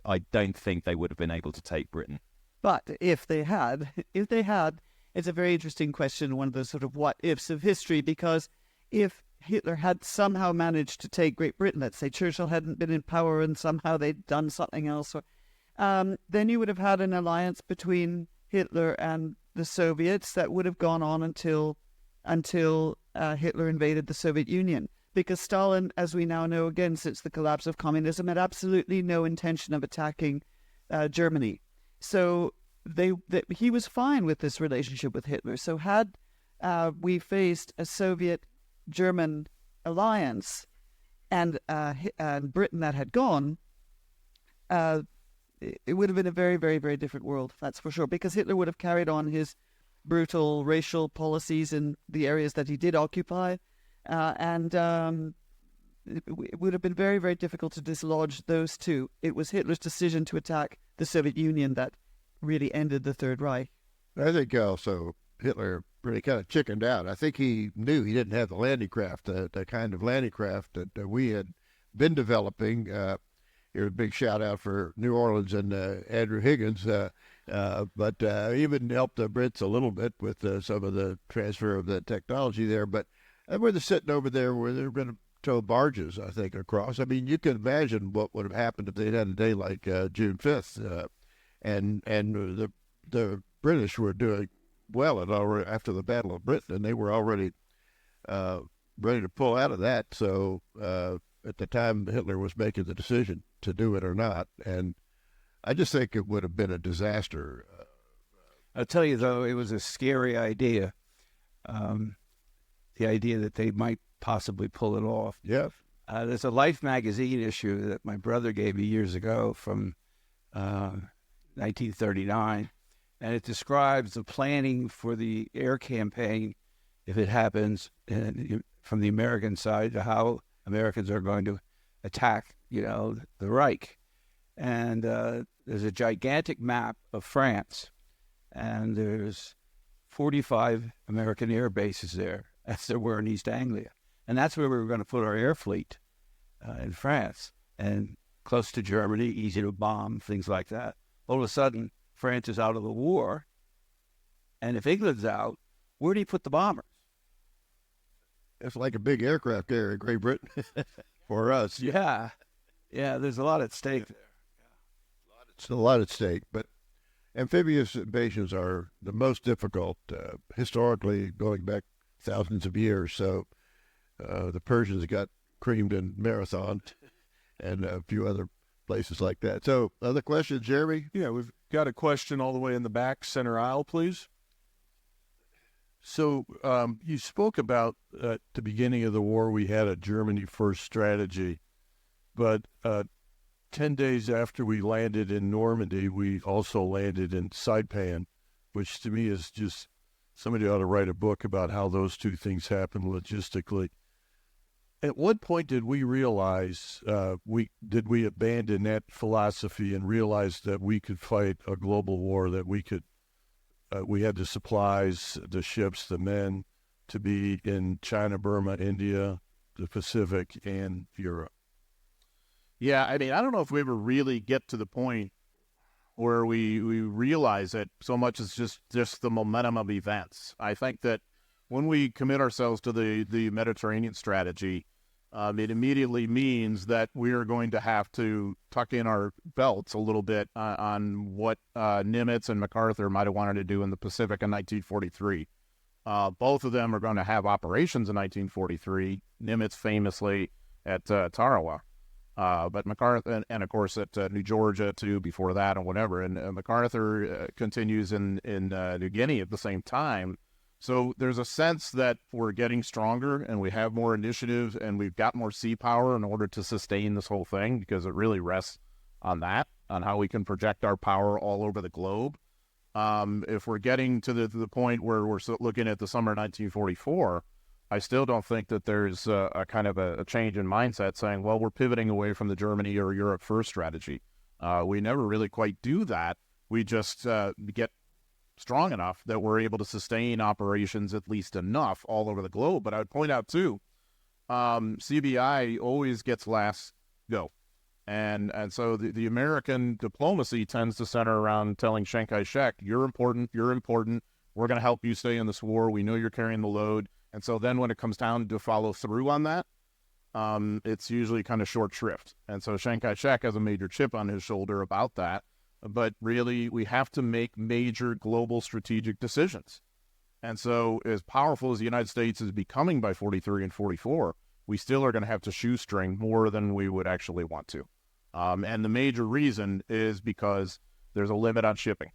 I don't think they would have been able to take Britain. But if they had, it's a very interesting question, one of those sort of what ifs of history, because if Hitler had somehow managed to take Great Britain, let's say Churchill hadn't been in power and somehow they'd done something else, then you would have had an alliance between Hitler and the Soviets that would have gone on until Hitler invaded the Soviet Union. Because Stalin, as we now know again since the collapse of communism, had absolutely no intention of attacking Germany. So he was fine with this relationship with Hitler. So had we faced a Soviet-German alliance and Britain that had gone, it would have been a very, very, very different world, that's for sure, because Hitler would have carried on his brutal racial policies in the areas that he did occupy, and it would have been very, very difficult to dislodge those two. It was Hitler's decision to attack the Soviet Union that really ended the Third Reich. I think also Hitler really kind of chickened out. I think he knew he didn't have the landing craft, the kind of landing craft that we had been developing. Here's a big shout out for New Orleans and Andrew Higgins, but even helped the Brits a little bit with some of the transfer of the technology there. But we're sitting over there where they're going to tow barges, I think, across. I mean, you can imagine what would have happened if they'd had a day like June 5th. And the British were doing well after the Battle of Britain, and they were already ready to pull out of that. So at the time Hitler was making the decision to do it or not, and I just think it would have been a disaster. I'll tell you, though, it was a scary idea. The idea that they might possibly pull it off. Yeah. There's a Life magazine issue that my brother gave me years ago from 1939, and it describes the planning for the air campaign if it happens from the American side, to how Americans are going to attack, the Reich. And there's a gigantic map of France, and there's 45 American air bases there, as there were in East Anglia. And that's where we were going to put our air fleet in France, and close to Germany, easy to bomb, things like that. All of a sudden, France is out of the war, and if England's out, where do you put the bombers? It's like a big aircraft carrier in Great Britain for us. Yeah, there's a lot at stake there. It's a lot at stake, but amphibious invasions are the most difficult, historically, going back thousands of years. So the Persians got creamed in Marathon and a few other places like that. So other questions, Jeremy? Yeah, we've got a question all the way in the back center aisle, please. So you spoke about at the beginning of the war, we had a Germany first strategy, but 10 days after we landed in Normandy, we also landed in Saipan, which to me is just, somebody ought to write a book about how those two things happen logistically. At what point did we realize, did we abandon that philosophy and realize that we could fight a global war, that we had the supplies, the ships, the men to be in China, Burma, India, the Pacific, and Europe? Yeah, I mean, I don't know if we ever really get to the point where we realize it so much as just the momentum of events. I think that when we commit ourselves to the Mediterranean strategy, it immediately means that we are going to have to tuck in our belts a little bit on what Nimitz and MacArthur might have wanted to do in the Pacific in 1943. Both of them are going to have operations in 1943, Nimitz famously at Tarawa. But MacArthur, and of course at New Georgia too, before that and whatever. And MacArthur continues in New Guinea at the same time. So there's a sense that we're getting stronger and we have more initiative and we've got more sea power in order to sustain this whole thing, because it really rests on that, on how we can project our power all over the globe. If we're getting to the point where we're looking at the summer 1944, I still don't think that there's a kind of a change in mindset saying, well, we're pivoting away from the Germany or Europe first strategy. We never really quite do that. We just get strong enough that we're able to sustain operations at least enough all over the globe. But I would point out, too, CBI always gets last go. And so the American diplomacy tends to center around telling Chiang Kai-shek, you're important, we're going to help you stay in this war, we know you're carrying the load. And so then when it comes down to follow through on that, it's usually kind of short shrift. And so Chiang Kai-shek has a major chip on his shoulder about that. But really, we have to make major global strategic decisions. And so as powerful as the United States is becoming by 43 and 44, we still are going to have to shoestring more than we would actually want to. And the major reason is because there's a limit on shipping.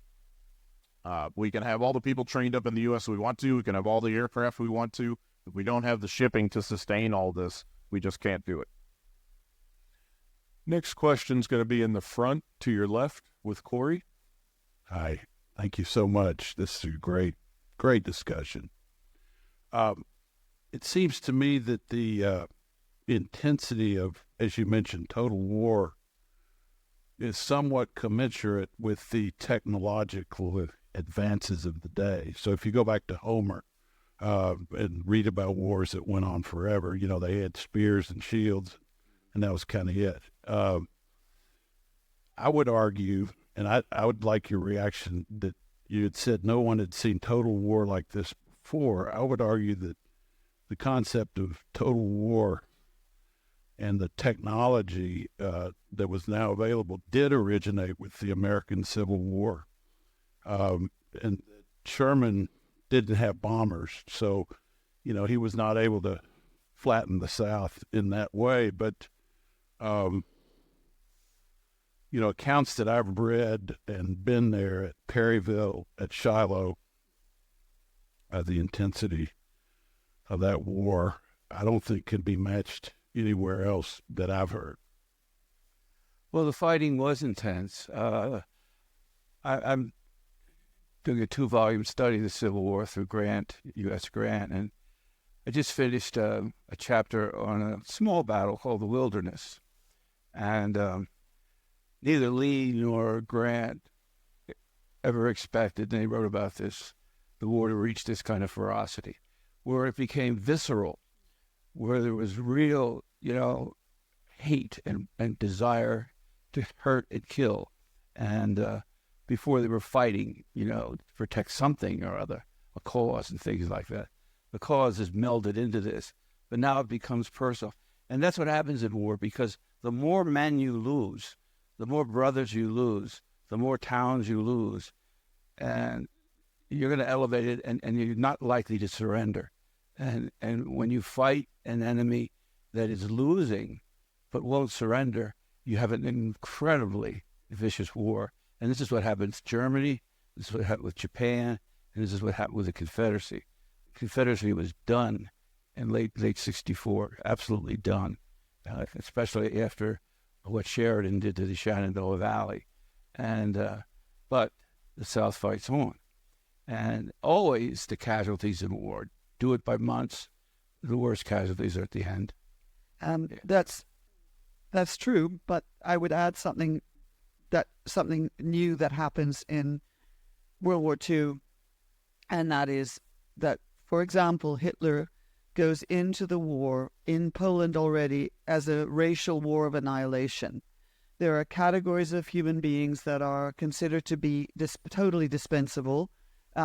We can have all the people trained up in the U.S. we want to. We can have all the aircraft we want to. If we don't have the shipping to sustain all this, we just can't do it. Next question's going to be in the front to your left with Corey. Hi, thank you so much. This is a great discussion. It seems to me that the intensity of, as you mentioned, total war is somewhat commensurate with the technological advances of the day. So if you go back to Homer and read about wars that went on forever, you know, they had spears and shields, and that was kind of it. I would argue, and I would like your reaction, that you had said no one had seen total war like this before. I would argue that the concept of total war and the technology that was now available did originate with the American Civil War. And Sherman didn't have bombers, so, you know, he was not able to flatten the South in that way. But, you know, accounts that I've read and been there at Perryville, at Shiloh, the intensity of that war, I don't think can be matched anywhere else that I've heard. Well, the fighting was intense. I'm doing a 2-volume study of the Civil War through U.S. Grant, and I just finished a chapter on a small battle called the Wilderness. And neither Lee nor Grant ever expected, and they wrote about this, the war to reach this kind of ferocity, where it became visceral, where there was real, you know, hate and desire to hurt and kill. And before they were fighting, you know, to protect something or other, a cause and things like that. The cause is melded into this, but now it becomes personal. And that's what happens in war, because the more men you lose, the more brothers you lose, the more towns you lose, and you're going to elevate it, and you're not likely to surrender. And when you fight an enemy that is losing but won't surrender, you have an incredibly vicious war. And this is what happened to Germany, this is what happened with Japan, and this is what happened with the Confederacy. The Confederacy was done in late 64, absolutely done, especially after what Sheridan did to the Shenandoah Valley. And but the South fights on. And always the casualties in war, do it by months, the worst casualties are at the end. That's true, but I would add something new that happens in World War II, and that is that, for example, Hitler goes into the war in Poland already as a racial war of annihilation. There are categories of human beings that are considered to be totally dispensable,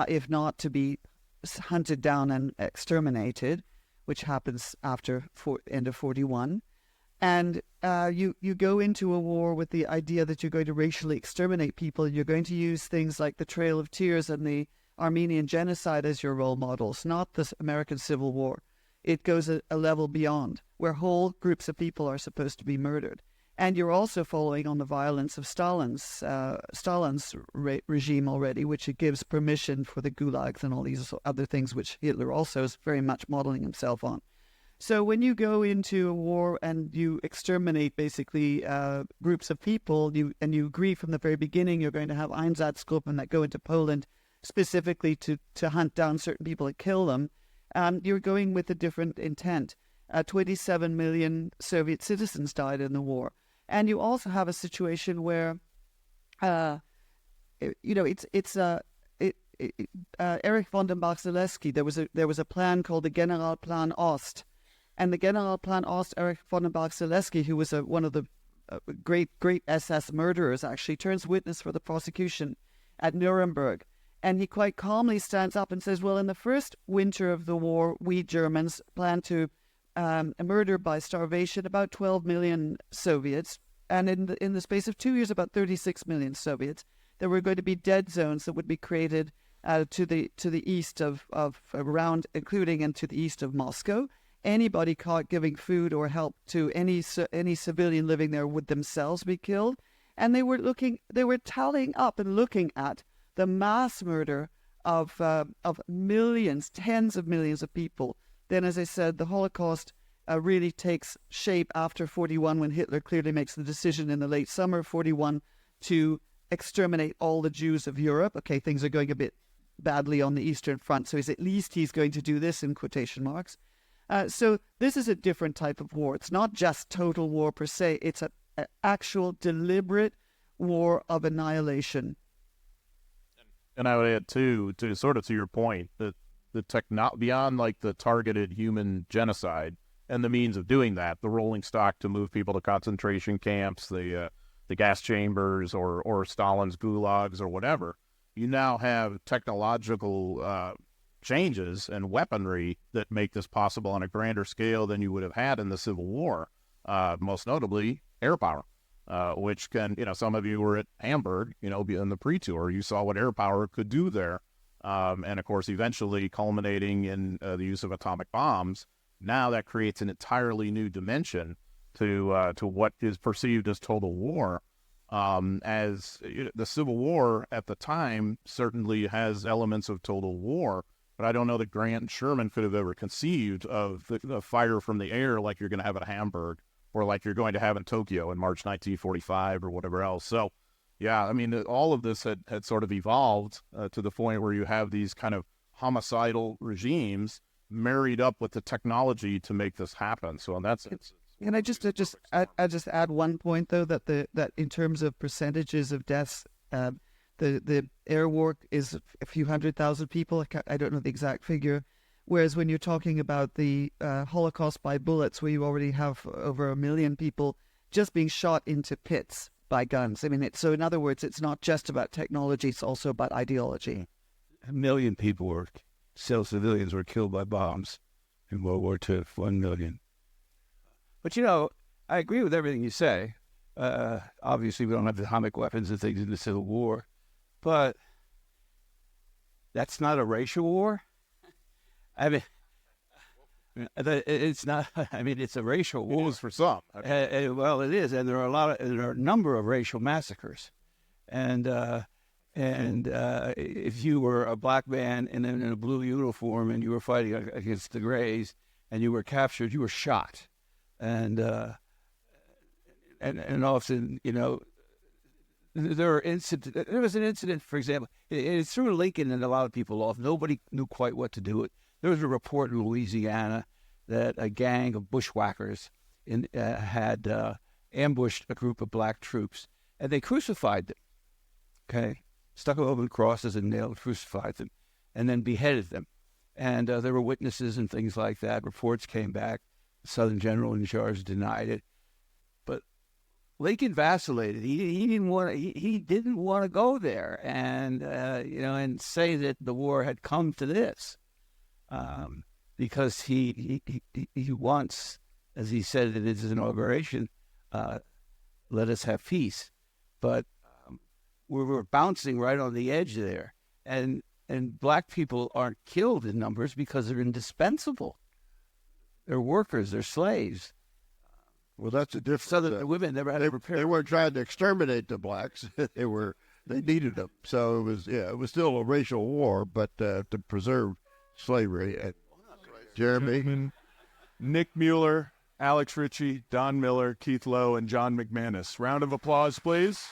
if not to be hunted down and exterminated, which happens after end of 41. And you go into a war with the idea that you're going to racially exterminate people. You're going to use things like the Trail of Tears and the Armenian genocide as your role models, not the American Civil War. It goes a level beyond, where whole groups of people are supposed to be murdered. And you're also following on the violence of Stalin's regime already, which it gives permission for the gulags and all these other things, which Hitler also is very much modeling himself on. So when you go into a war and you exterminate basically groups of people, you agree from the very beginning you're going to have Einsatzgruppen that go into Poland specifically to hunt down certain people and kill them, you're going with a different intent. 27 million Soviet citizens died in the war. And you also have a situation where, Erich von den Bach-Zelewski, there was a plan called the Generalplan Ost. And the Generalplan Ost, Erich von den Bach-Zelewski, who was one of the great SS murderers, actually turns witness for the prosecution at Nuremberg. And he quite calmly stands up and says, well, in the first winter of the war, we Germans planned to murder by starvation about 12 million Soviets. And in the space of 2 years, about 36 million Soviets. There were going to be dead zones that would be created to the east of around, including and to the east of Moscow. Anybody caught giving food or help to any civilian living there would themselves be killed. And they were tallying up and looking at the mass murder of millions, tens of millions of people. Then, as I said, the Holocaust really takes shape after 41, when Hitler clearly makes the decision in the late summer of 41 to exterminate all the Jews of Europe. Okay, things are going a bit badly on the Eastern Front, so he's going to do this in quotation marks. So this is a different type of war. It's not just total war per se. It's an actual deliberate war of annihilation. And I would add too, to sort of to your point, that beyond like the targeted human genocide and the means of doing that, the rolling stock to move people to concentration camps, the gas chambers, or Stalin's gulags or whatever, you now have technological changes and weaponry that make this possible on a grander scale than you would have had in the Civil War, most notably air power. Which can, some of you were at Hamburg, in the pre-tour, you saw what air power could do there. And of course, eventually culminating in the use of atomic bombs. Now that creates an entirely new dimension to what is perceived as total war. As the Civil War at the time certainly has elements of total war, but I don't know that Grant and Sherman could have ever conceived of the fire from the air like you're going to have at Hamburg, or like you're going to have in Tokyo in March 1945 or whatever else. So, yeah, I mean, all of this had sort of evolved to the point where you have these kind of homicidal regimes married up with the technology to make this happen. So in that sense... Can I just add one point, though, that in terms of percentages of deaths, the air war is a few 100,000 people. I don't know the exact figure. Whereas when you're talking about the Holocaust by bullets, where you already have over 1 million people just being shot into pits by guns. I mean, so in other words, it's not just about technology, it's also about ideology. 1 million people civilians were killed by bombs in World War II, 1 million. But, I agree with everything you say. Obviously, we don't have atomic weapons and things in the Civil War, but that's not a racial war. I mean, it's not. I mean, it's a racial war. It is for some. Well, it is, and there are a number of racial massacres, and if you were a black man in a blue uniform and you were fighting against the Greys and you were captured, you were shot, and often, there was an incident, for example, it threw Lincoln and a lot of people off. Nobody knew quite what to do with it. There was a report in Louisiana that a gang of bushwhackers had ambushed a group of black troops, and they crucified them, okay? Stuck them over in crosses and nailed, crucified them, and then beheaded them. And there were witnesses and things like that. Reports came back. The Southern general in charge denied it. But Lincoln vacillated. He didn't want to go there and say that the war had come to this. Because he wants, as he said in his inauguration, let us have peace. But we were bouncing right on the edge there. And black people aren't killed in numbers because they're indispensable. They're workers, they're slaves. Well, that's a difference. Southern women never had to prepare. They weren't trying to exterminate the blacks. They needed them. So it was still a racial war, but to preserve slavery. Jeremy? Nick Mueller, Alex Richie, Don Miller, Keith Lowe, and John McManus. Round of applause, please.